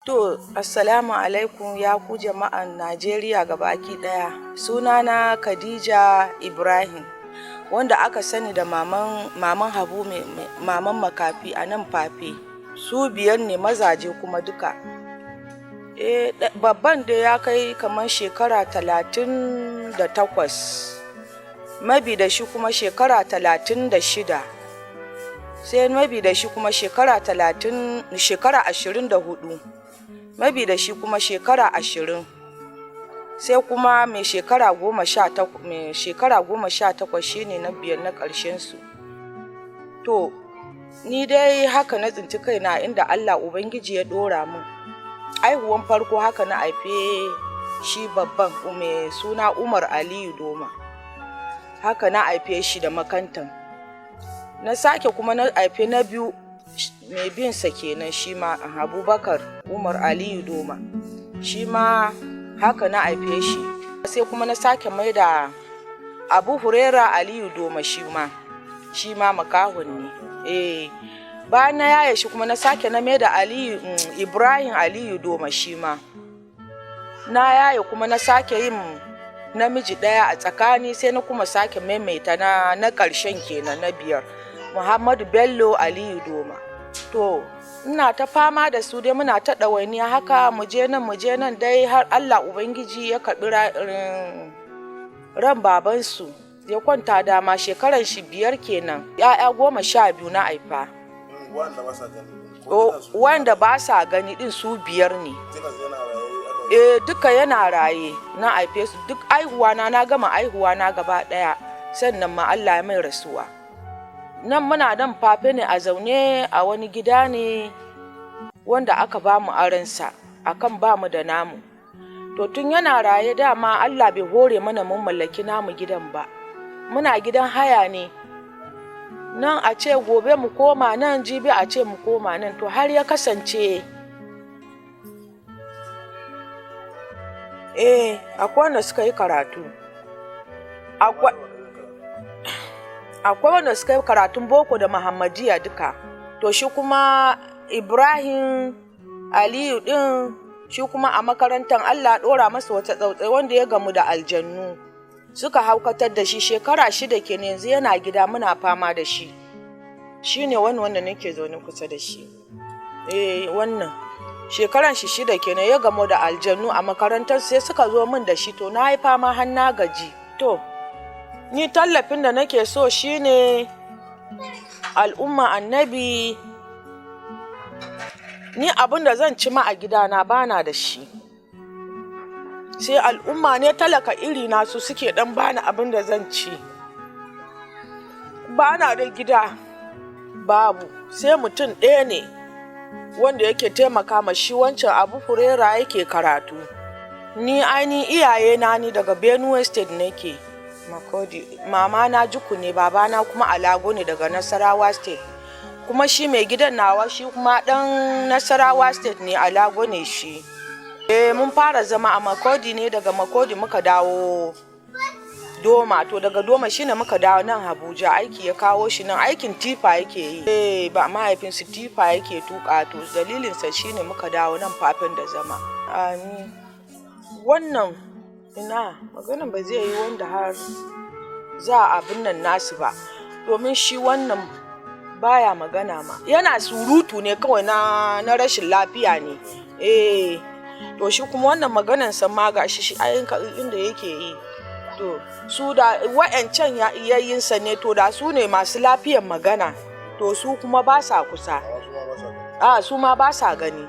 To, assalamu alaikum ya ku jama'an Najeriya gabaki ɗaya. Sunana Khadija Ibrahim, wanda aka sani da maman Habu maman makafi a nan Fafe. Su biyar ne mazaje kuma duka. Babban da ya kai kamar shekara 38, mabi da shi kuma shekara 36. Sai mabi da shi kuma shekara 24, mabi da shi kuma shekara 20, sai kuma mai shekara 18 shine na biyar na ƙarshen su. To ni dai haka na tsinci kaina inda Allah Ubangiji ya ɗora min. Aihuwan farko haka na haife shi babban mai suna Umar Aliyu Doma, haka na haife shi da makantan. Na sake kuma na haife na biyu mai bin sa kenan shi ma Abubakar Umar Aliyu Doma, shi ma haka na haife shi. Sai kuma na sake mai da Abu Huraira Aliyu Doma, shi ma makahon ne. Bayan na yaye shi kuma na sake na mai da Ibrahim Aliyu Doma, shi ma na yaye kuma na sake yin namiji ɗaya a tsakani, sai na kuma sake maimaita na ƙarshen kenan na biyar, Muhammadu Bello Aliyu Doma. To ina ta fama da su dai, muna ta ɗawainiya haka, mu je nan dai har Allah Ubangiji ya karɓi ran babansu ya kwanta dama. Shekaran shi 5 kenan, 'ya'ya 12 na haifa. Wanda ba sa gani din su 5 ne. Duka yana raye na haife su. Duk aihuwana na gama aihuwana gaba ɗaya, sannan ma Allah ya mai rasuwa. Nan muna nan Fafe ne a zaune a wani gida ne wanda aka ba mu aransa akan ba mu da namu. To tun yana raye dama Allah bai hore mana mun mallaki namu gidan ba. Muna gidan haya ne. Nan a ce gobe mu koma nan, jibi a ce mu koma nan. To har ya kasance akwai wanda suka yi karatu. Akwai wanda suka yi karatun boko da Muhammadiyya duka. To shi kuma Ibrahim Aliyu din, shi kuma a makarantar Allah ɗora masa wata tsautsai wanda ya gamu da aljannu suka haukatar da shi. Shekara 6 kenan yanzu yana gida, muna fama da shi. Shi ne wanda nake zaune kusa da shi. Wannan shekaran shi 6 kenan ya gamu da aljannu a makarantar, sai suka zo min da shi. To na yi fama har na gaji. To ni tallafin da nake so shine al'umma annabi. Ni abin da zan ci ma a gidana bana da shi, sai al'umma ne talaka iri na su suke dan bani abin da zan ci. Bana da gida, babu, sai mutum ɗaya ne wanda yake taimaka ma shi wancan Abu Huraira yake karatu. Ni iyaye na ni daga Benue State nake, Makodi. Mama na Juku ne, baba na kuma Alago ne daga Nasarawa State. Kuma shi mai gidan nawa shi kuma dan Nasarawa State ne, Alago ne shi. Mun fara zama a Makodi ne, daga Makodi muka dawo Doma. To daga Doma shine muka dawo nan Abuja, aiki ya kawo shi nan, aikin tifa yake yi. Ba mahaifinsu tifa yake tuka, to dalilinsa shine muka dawo nan Fafen da zama. Amin. Wannan maganan ba zai yi wanda har za a abin nan nasu ba, domin shi wannan baya magana ma, yana surutu ne kawai na rashin lafiya ne. To shi kuma wannan maganan sa ma gashi shi inda yake yi. To su da wa'ancan yayyinsa ne, to da su ne masu lafiyan magana, to su kuma ba sa kusa. Su ma ba sa gani.